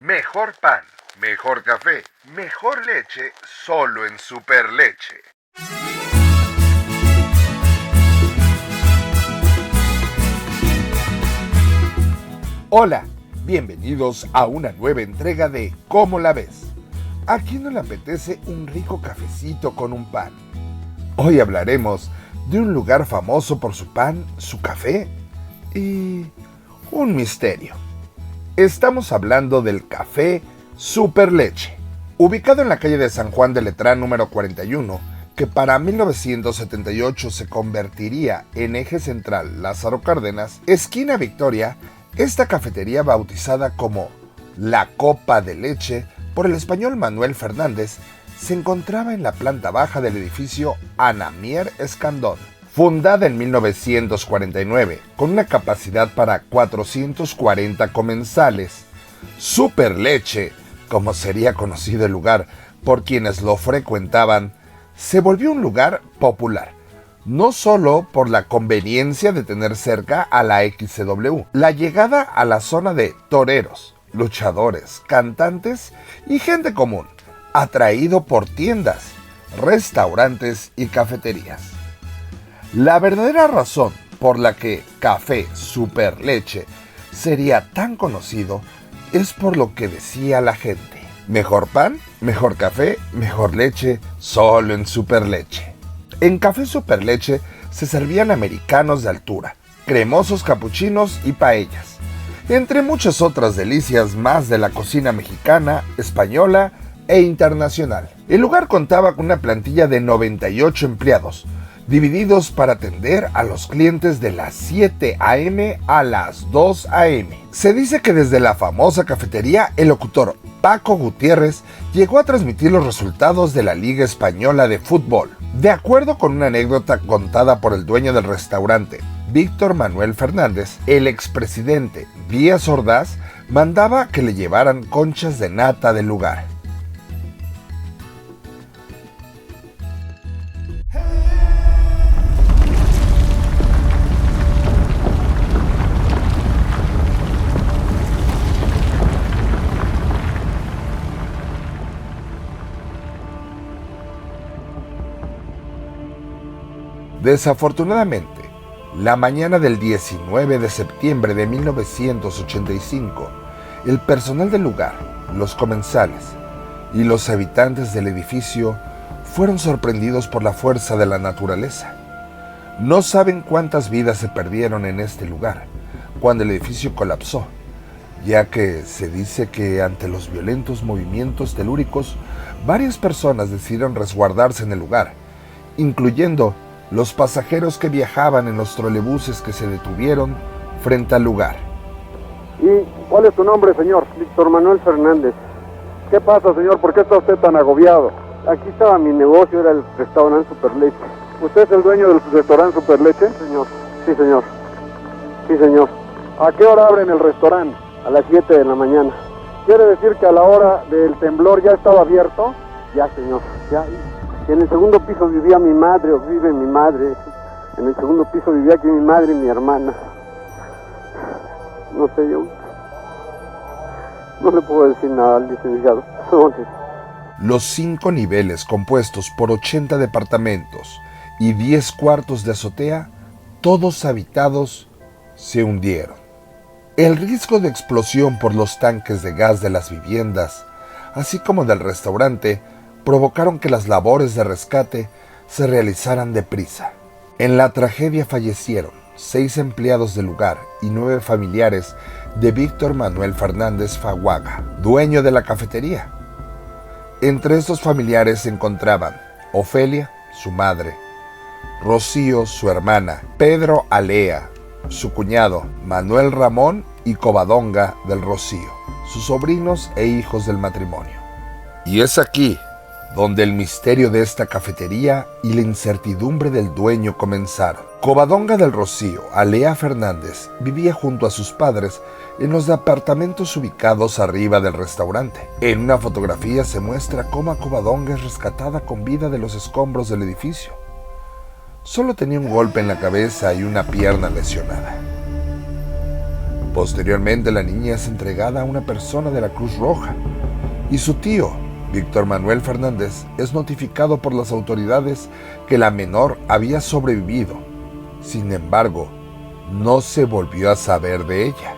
Mejor pan, mejor café, mejor leche, solo en Superleche. Hola, bienvenidos a una nueva entrega de ¿Cómo la ves? ¿A quién no le apetece un rico cafecito con un pan? Hoy hablaremos de un lugar famoso por su pan, su café y un misterio. Estamos hablando del Café Superleche, ubicado en la calle de San Juan de Letrán número 41, que para 1978 se convertiría en eje central Lázaro Cárdenas, esquina Victoria. Esta cafetería, bautizada como La Copa de Leche por el español Manuel Fernández, se encontraba en la planta baja del edificio Ana Mier Escandón. Fundada en 1949, con una capacidad para 440 comensales, Superleche, como sería conocido el lugar por quienes lo frecuentaban, se volvió un lugar popular, no solo por la conveniencia de tener cerca a la XCW, la llegada a la zona de toreros, luchadores, cantantes y gente común, atraído por tiendas, restaurantes y cafeterías. La verdadera razón por la que Café Superleche sería tan conocido es por lo que decía la gente: mejor pan, mejor café, mejor leche, solo en Superleche. En Café Superleche se servían americanos de altura, cremosos capuchinos y paellas, entre muchas otras delicias más de la cocina mexicana, española e internacional. El lugar contaba con una plantilla de 98 empleados, divididos para atender a los clientes de las 7 a.m. a las 2 a.m. Se dice que desde la famosa cafetería, el locutor Paco Gutiérrez llegó a transmitir los resultados de la Liga Española de Fútbol. De acuerdo con una anécdota contada por el dueño del restaurante, Víctor Manuel Fernández, el expresidente Díaz Ordaz mandaba que le llevaran conchas de nata del lugar. Desafortunadamente, la mañana del 19 de septiembre de 1985, el personal del lugar, los comensales y los habitantes del edificio fueron sorprendidos por la fuerza de la naturaleza. No saben cuántas vidas se perdieron en este lugar cuando el edificio colapsó, ya que se dice que ante los violentos movimientos telúricos, varias personas decidieron resguardarse en el lugar, incluyendo los pasajeros que viajaban en los trolebuses que se detuvieron frente al lugar. ¿Y cuál es tu nombre, señor? Víctor Manuel Fernández. ¿Qué pasa, señor? ¿Por qué está usted tan agobiado? Aquí estaba mi negocio, era el restaurante Superleche. ¿Usted es el dueño del restaurante Superleche? Señor. Sí, señor. Sí, señor. ¿A qué hora abren el restaurante? A las 7 de la mañana. ¿Quiere decir que a la hora del temblor ya estaba abierto? Ya, señor. Ya. En el segundo piso vivía mi madre, o vive mi madre. En el segundo piso vivía aquí mi madre y mi hermana. No sé, yo no le puedo decir nada al licenciado. Los 5 niveles compuestos por 80 departamentos y 10 cuartos de azotea, todos habitados, se hundieron. El riesgo de explosión por los tanques de gas de las viviendas, así como del restaurante, provocaron que las labores de rescate se realizaran deprisa. En la tragedia fallecieron 6 empleados del lugar y 9 familiares de Víctor Manuel Fernández Faguaga, dueño de la cafetería. Entre estos familiares se encontraban Ofelia, su madre, Rocío, su hermana, Pedro Alea, su cuñado, Manuel Ramón y Covadonga del Rocío, sus sobrinos e hijos del matrimonio. Y es aquí donde el misterio de esta cafetería y la incertidumbre del dueño comenzaron. Covadonga del Rocío, Alea Fernández, vivía junto a sus padres en los departamentos ubicados arriba del restaurante. En una fotografía se muestra cómo Covadonga es rescatada con vida de los escombros del edificio. Solo tenía un golpe en la cabeza y una pierna lesionada. Posteriormente, la niña es entregada a una persona de la Cruz Roja y su tío, Víctor Manuel Fernández, es notificado por las autoridades que la menor había sobrevivido. Sin embargo, no se volvió a saber de ella.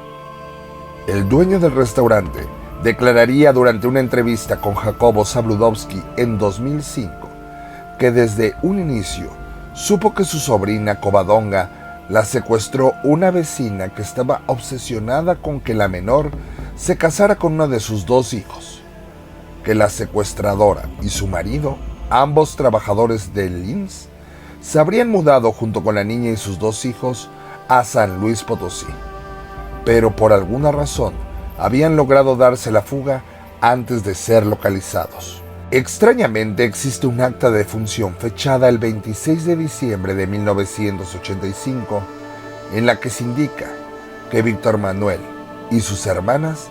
El dueño del restaurante declararía durante una entrevista con Jacobo Zabludovsky en 2005 que desde un inicio supo que su sobrina Covadonga la secuestró una vecina que estaba obsesionada con que la menor se casara con uno de sus 2 hijos, que la secuestradora y su marido, ambos trabajadores del IMSS, se habrían mudado junto con la niña y sus 2 hijos a San Luis Potosí, pero por alguna razón habían logrado darse la fuga antes de ser localizados. Extrañamente existe un acta de defunción fechada el 26 de diciembre de 1985 en la que se indica que Víctor Manuel y sus hermanas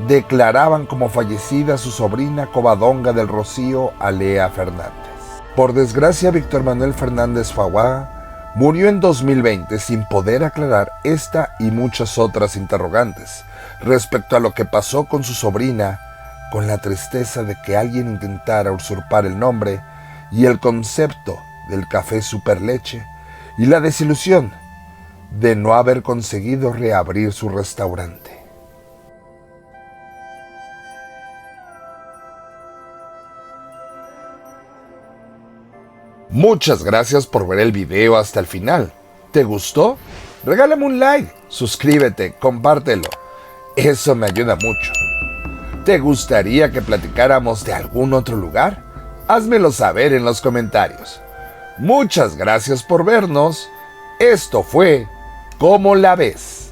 declaraban como fallecida a su sobrina Covadonga del Rocío Alea Fernández. Por desgracia, Víctor Manuel Fernández Faguá murió en 2020 sin poder aclarar esta y muchas otras interrogantes respecto a lo que pasó con su sobrina, con la tristeza de que alguien intentara usurpar el nombre y el concepto del café Superleche, y la desilusión de no haber conseguido reabrir su restaurante. Muchas gracias por ver el video hasta el final. ¿Te gustó? Regálame un like, suscríbete, compártelo. Eso me ayuda mucho. ¿Te gustaría que platicáramos de algún otro lugar? Házmelo saber en los comentarios. Muchas gracias por vernos. Esto fue ¿Cómo la ves?